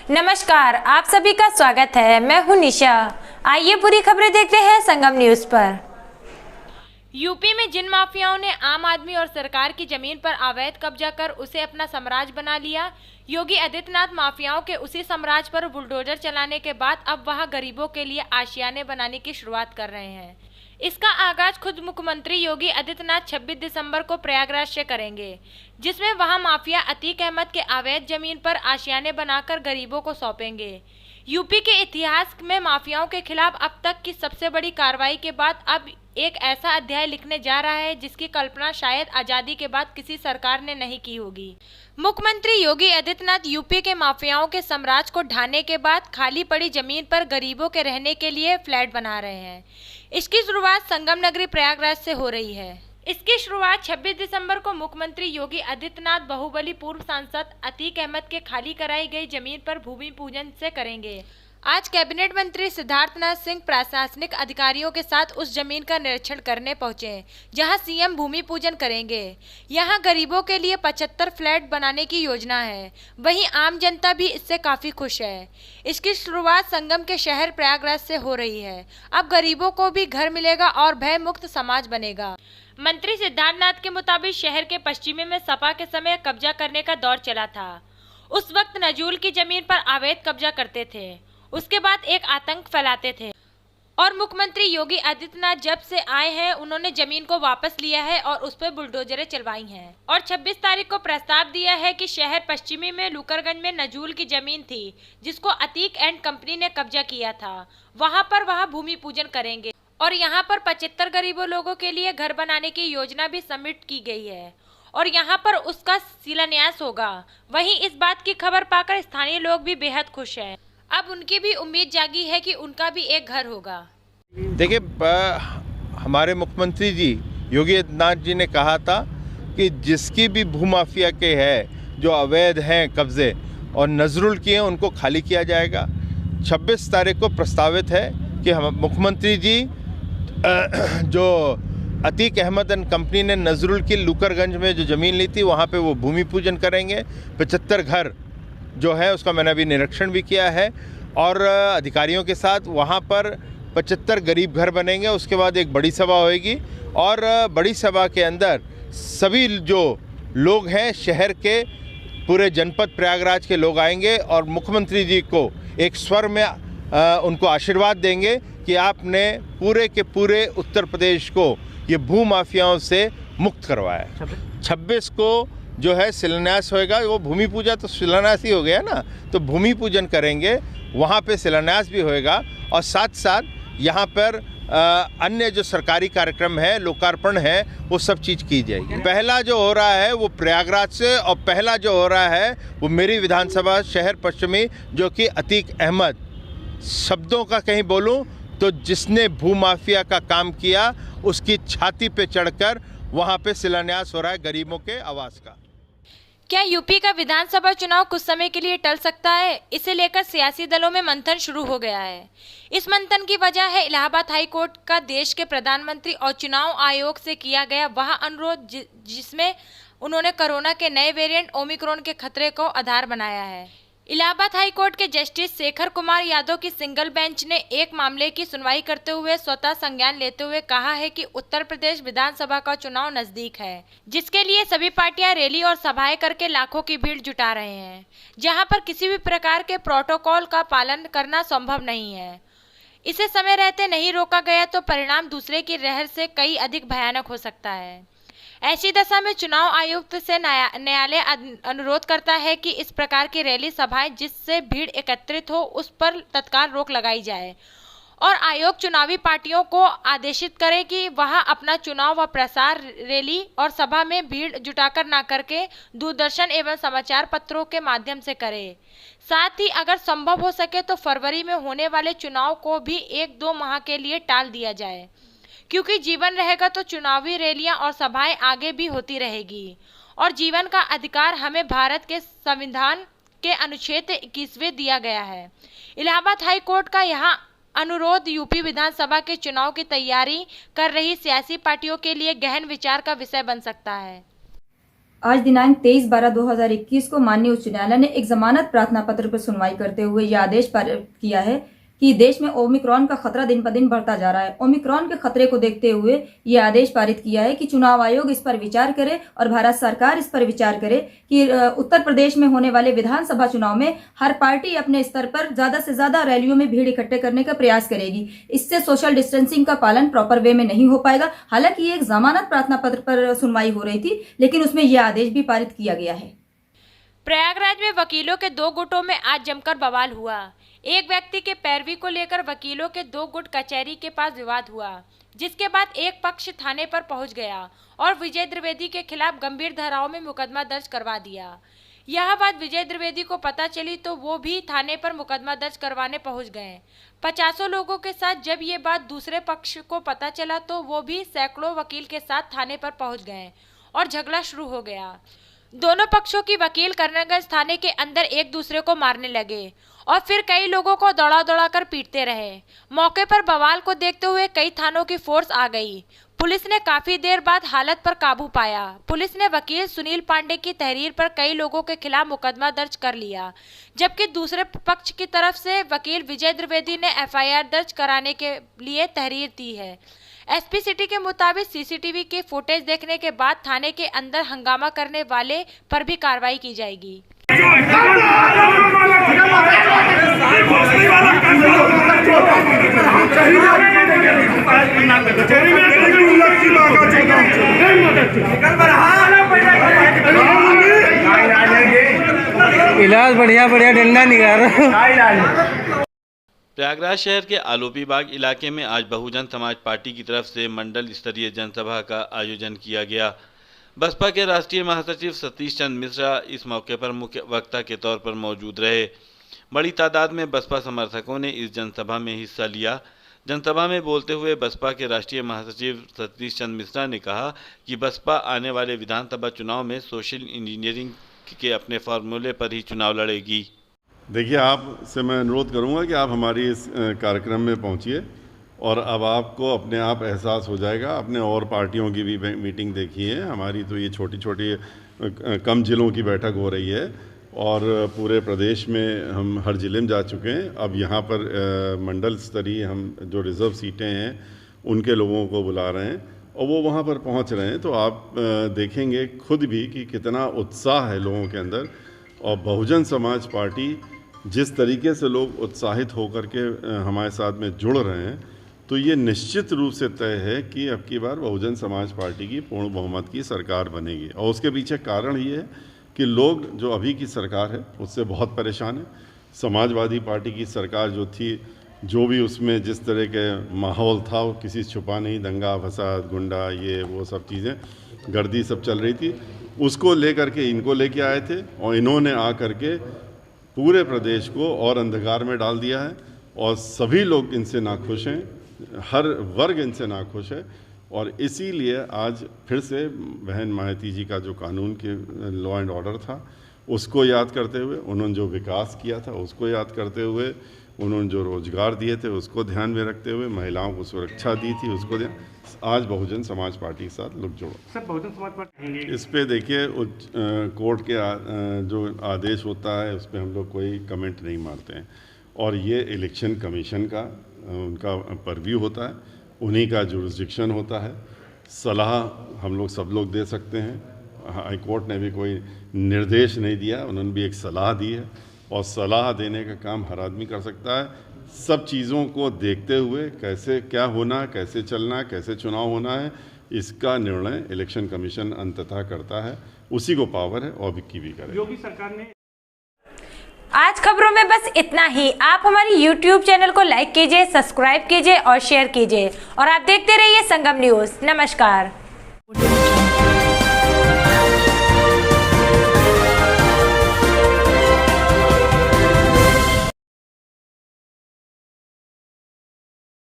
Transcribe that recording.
नमस्कार, आप सभी का स्वागत है। मैं हूं निशा। आइए पूरी खबरें देखते हैं संगम न्यूज पर। यूपी में जिन माफियाओं ने आम आदमी और सरकार की जमीन पर अवैध कब्जा कर उसे अपना साम्राज्य बना लिया, योगी आदित्यनाथ माफियाओं के उसी साम्राज्य पर बुलडोजर चलाने के बाद अब वहां गरीबों के लिए आशियाने बनाने की शुरुआत कर रहे हैं। इसका आगाज खुद मुख्यमंत्री योगी आदित्यनाथ 26 दिसंबर को प्रयागराज से करेंगे, जिसमें वहां माफिया अतीक अहमद के अवैध जमीन पर आशियाने बनाकर गरीबों को सौंपेंगे। यूपी के इतिहास में माफियाओं के खिलाफ अब तक की सबसे बड़ी कार्रवाई के बाद अब एक ऐसा अध्याय लिखने जा रहा है जिसकी कल्पना शायद आजादी के बाद किसी सरकार ने नहीं की होगी। मुख्यमंत्री योगी आदित्यनाथ यूपी के माफियाओं के साम्राज्य को ढाने के बाद खाली पड़ी जमीन पर गरीबों के रहने के लिए फ्लैट बना रहे हैं। इसकी शुरुआत संगम नगरी प्रयागराज से हो रही है। इसकी शुरुआत 26 दिसंबर को मुख्यमंत्री योगी आदित्यनाथ बाहुबली पूर्व सांसद अतीक अहमद के खाली कराई गई जमीन पर भूमि पूजन से करेंगे। आज कैबिनेट मंत्री सिद्धार्थनाथ सिंह प्रशासनिक अधिकारियों के साथ उस जमीन का निरीक्षण करने पहुंचे, जहां सीएम भूमि पूजन करेंगे। यहां गरीबों के लिए 75 फ्लैट बनाने की योजना है। वहीं आम जनता भी इससे काफी खुश है। इसकी शुरुआत संगम के शहर प्रयागराज से हो रही है। अब गरीबों को भी घर मिलेगा और भय मुक्त समाज बनेगा। मंत्री सिद्धार्थनाथ के मुताबिक शहर के पश्चिमी में सपा के समय कब्जा करने का दौर चला था। उस वक्त नजूल की जमीन पर अवैध कब्जा करते थे, उसके बाद एक आतंक फैलाते थे और मुख्यमंत्री योगी आदित्यनाथ जब से आए हैं उन्होंने जमीन को वापस लिया है और उस पर बुलडोजरें चलवाई हैं और 26 तारीख को प्रस्ताव दिया है कि शहर पश्चिमी में लुकरगंज में नजूल की जमीन थी जिसको अतीक एंड कंपनी ने कब्जा किया था, वहां भूमि पूजन करेंगे और यहाँ पर 75 गरीबों लोगों के लिए घर बनाने की योजना भी सबमिट की गई है और यहाँ पर उसका शिलान्यास होगा। वहीं इस बात की खबर पाकर स्थानीय लोग भी बेहद खुश हैं। अब उनकी भी उम्मीद जागी है कि उनका भी एक घर होगा। देखिए, हमारे मुख्यमंत्री जी योगी आदित्यनाथ जी ने कहा था कि जिसकी भी भूमाफिया के है जो अवैध हैं कब्जे और नजरुल किए हैं उनको खाली किया जाएगा। 26 तारीख को प्रस्तावित है कि हम मुख्यमंत्री जी जो अतीक अहमद एंड कंपनी ने नजरुल की लुकरगंज में जो ज़मीन ली थी वहाँ पे वो भूमि पूजन करेंगे। 75 घर जो है उसका मैंने अभी निरीक्षण भी किया है और अधिकारियों के साथ वहाँ पर 75 गरीब घर बनेंगे। उसके बाद एक बड़ी सभा होएगी और बड़ी सभा के अंदर सभी जो लोग हैं शहर के पूरे जनपद प्रयागराज के लोग आएंगे और मुख्यमंत्री जी को एक स्वर में उनको आशीर्वाद देंगे कि आपने पूरे के पूरे उत्तर प्रदेश को ये भू माफियाओं से मुक्त करवाया। 26 को जो है शिलान्यास होएगा। वो भूमि पूजा तो शिलान्यास ही हो गया ना, तो भूमि पूजन करेंगे, वहाँ पे शिलान्यास भी होएगा और साथ साथ यहाँ पर अन्य जो सरकारी कार्यक्रम है, लोकार्पण है, वो सब चीज़ की जाएगी। पहला जो हो रहा है वो प्रयागराज से और पहला जो हो रहा है वो मेरी विधानसभा शहर पश्चिमी जो कि अतीक अहमद, शब्दों का कहीं बोलूँ तो जिसने भूमाफिया का काम किया उसकी छाती पे चढ़कर वहाँ पे शिलान्यास हो रहा है गरीबों के आवास का। क्या यूपी का विधानसभा चुनाव कुछ समय के लिए टल सकता है? इसे लेकर सियासी दलों में मंथन शुरू हो गया है। इस मंथन की वजह है इलाहाबाद हाई कोर्ट का देश के प्रधानमंत्री और चुनाव आयोग से किया गया वह अनुरोध जिसमें उन्होंने कोरोना के नए वेरिएंट ओमिक्रॉन के खतरे को आधार बनाया है। इलाहाबाद हाई कोर्ट के जस्टिस शेखर कुमार यादव की सिंगल बेंच ने एक मामले की सुनवाई करते हुए स्वतः संज्ञान लेते हुए कहा है कि उत्तर प्रदेश विधानसभा का चुनाव नजदीक है, जिसके लिए सभी पार्टियां रैली और सभाएं करके लाखों की भीड़ जुटा रहे हैं, जहां पर किसी भी प्रकार के प्रोटोकॉल का पालन करना संभव नहीं है। इसे समय रहते नहीं रोका गया तो परिणाम दूसरे की लहर से कई अधिक भयानक हो सकता है। ऐसी दशा में चुनाव आयुक्त से न्यायालय अनुरोध करता है कि इस प्रकार की रैली सभाएं जिससे भीड़ एकत्रित हो उस पर तत्काल रोक लगाई जाए और आयोग चुनावी पार्टियों को आदेशित करे कि वह अपना चुनाव व प्रसार रैली और सभा में भीड़ जुटाकर न करके दूरदर्शन एवं समाचार पत्रों के माध्यम से करे। साथ ही अगर संभव हो सके तो फरवरी में होने वाले चुनाव को भी 1-2 माह के लिए टाल दिया जाए, क्योंकि जीवन रहेगा तो चुनावी रैलियां और सभाएं आगे भी होती रहेगी और जीवन का अधिकार हमें भारत के संविधान के अनुच्छेद 21वें दिया गया है। इलाहाबाद हाई कोर्ट का यहां अनुरोध यूपी विधानसभा के चुनाव की तैयारी कर रही सियासी पार्टियों के लिए गहन विचार का विषय बन सकता है। आज दिनांक 23/12/2021 को माननीय उच्च न्यायालय ने एक जमानत प्रार्थना पत्र पर सुनवाई करते हुए यह आदेश पारित किया है कि देश में ओमिक्रॉन का खतरा दिन पर दिन बढ़ता जा रहा है। ओमिक्रॉन के खतरे को देखते हुए यह आदेश पारित किया है कि चुनाव आयोग इस पर विचार करे और भारत सरकार इस पर विचार करे कि उत्तर प्रदेश में होने वाले विधानसभा चुनाव में हर पार्टी अपने स्तर पर ज्यादा से ज्यादा रैलियों में भीड़ इकट्ठे करने का प्रयास करेगी। इससे सोशल डिस्टेंसिंग का पालन प्रॉपर वे में नहीं हो पाएगा। हालांकि ये एक जमानत प्रार्थना पत्र पर सुनवाई हो रही थी, लेकिन उसमें यह आदेश भी पारित किया गया है। प्रयागराज में वकीलों के 2 गुटों में आज जमकर बवाल हुआ। एक व्यक्ति के पैरवी को लेकर वकीलों के 2 गुट कचहरी के पास विवाद हुआ, जिसके बाद एक पक्ष थाने पर पहुंच गया और विजय द्विवेदी के खिलाफ गंभीर धाराओं में मुकदमा दर्ज करवा दिया। यह बात विजय द्विवेदी को पता चली तो वो भी थाने पर मुकदमा दर्ज करवाने पहुंच गए। 50 लोगों के साथ जब ये बात दूसरे पक्ष को पता चला तो वो भी सैकड़ों वकील के साथ थाने पर पहुंच गए और झगड़ा शुरू हो गया। दोनों पक्षों की वकील करणगंज थाने के अंदर एक दूसरे को मारने लगे और फिर कई लोगों को दौड़ा कर पीटते रहे। मौके पर बवाल को देखते हुए कई थानों की फोर्स आ गई। पुलिस ने काफी देर बाद हालत पर काबू पाया। पुलिस ने वकील सुनील पांडे की तहरीर पर कई लोगों के खिलाफ मुकदमा दर्ज कर लिया, जबकि दूसरे पक्ष की तरफ से वकील विजय द्विवेदी ने एफआईआर दर्ज कराने के लिए तहरीर दी है। एसपी सिटी के मुताबिक सीसीटीवी के फुटेज देखने के बाद थाने के अंदर हंगामा करने वाले पर भी कार्रवाई की जाएगी। इलाज बढ़िया डंडा निकाल। प्रयागराज शहर के आलोपी बाग इलाके में आज बहुजन समाज पार्टी की तरफ से मंडल स्तरीय जनसभा का आयोजन किया गया। बसपा के राष्ट्रीय महासचिव सतीश चंद्र मिश्रा इस मौके पर मुख्य वक्ता के तौर पर मौजूद रहे। बड़ी तादाद में बसपा समर्थकों ने इस जनसभा में हिस्सा लिया। जनसभा में बोलते हुए बसपा के राष्ट्रीय महासचिव सतीश चंद्र मिश्रा ने कहा कि बसपा आने वाले विधानसभा चुनाव में सोशल इंजीनियरिंग के अपने फार्मूले पर ही चुनाव लड़ेगी। देखिए, आपसे मैं अनुरोध करूंगा कि आप हमारी इस कार्यक्रम में पहुंचिए और अब आपको अपने आप एहसास हो जाएगा। आपने और पार्टियों की भी मीटिंग देखी है, हमारी तो ये छोटी छोटी कम जिलों की बैठक हो रही है और पूरे प्रदेश में हम हर ज़िले में जा चुके हैं। अब यहाँ पर मंडल स्तरीय हम जो रिज़र्व सीटें हैं उनके लोगों को बुला रहे हैं और वो वहाँ पर पहुँच रहे हैं। तो आप देखेंगे खुद भी कि कितना उत्साह है लोगों के अंदर और बहुजन समाज पार्टी जिस तरीके से लोग उत्साहित होकर के हमारे साथ में जुड़ रहे हैं, तो ये निश्चित रूप से तय है कि अब की बार बहुजन समाज पार्टी की पूर्ण बहुमत की सरकार बनेगी। और उसके पीछे कारण ये है कि लोग जो अभी की सरकार है उससे बहुत परेशान है। समाजवादी पार्टी की सरकार जो थी, जो भी उसमें जिस तरह के माहौल था वो किसी से छुपा नहीं, दंगा फसाद गुंडा ये वो सब चीज़ें गर्दी सब चल रही थी, उसको लेकर के इनको लेके आए थे और इन्होंने आ कर के पूरे प्रदेश को और अंधकार में डाल दिया है और सभी लोग इनसे नाखुश हैं, हर वर्ग इनसे नाखुश है। और इसीलिए आज फिर से बहन मायावती जी का जो कानून के लॉ एंड ऑर्डर था उसको याद करते हुए, उन्होंने जो विकास किया था उसको याद करते हुए, उन्होंने जो रोजगार दिए थे उसको ध्यान में रखते हुए, महिलाओं को सुरक्षा दी थी उसको ध्यान, आज बहुजन समाज पार्टी के साथ लोग जोड़ो। सर, बहुजन समाज पार्टी इस पे देखिए कोर्ट के जो आदेश होता है उस पर हम लोग कोई कमेंट नहीं मारते हैं और ये इलेक्शन कमीशन का उनका परव्यू होता है, उन्हीं का जुरिस्डिक्शन होता है। सलाह हम लोग सब लोग दे सकते हैं। हाई कोर्ट ने भी कोई निर्देश नहीं दिया, उन्होंने भी एक सलाह दी है और सलाह देने का काम हर आदमी कर सकता है। सब चीज़ों को देखते हुए कैसे क्या होना, कैसे चलना, कैसे चुनाव होना है, इसका निर्णय इलेक्शन कमीशन अंततः करता है, उसी को पावर है और की भी करे। योगी सरकार ने आज खबरों में बस इतना ही। आप हमारी YouTube चैनल को लाइक कीजिए, सब्सक्राइब कीजिए और शेयर कीजिए और आप देखते रहिए संगम न्यूज़। नमस्कार।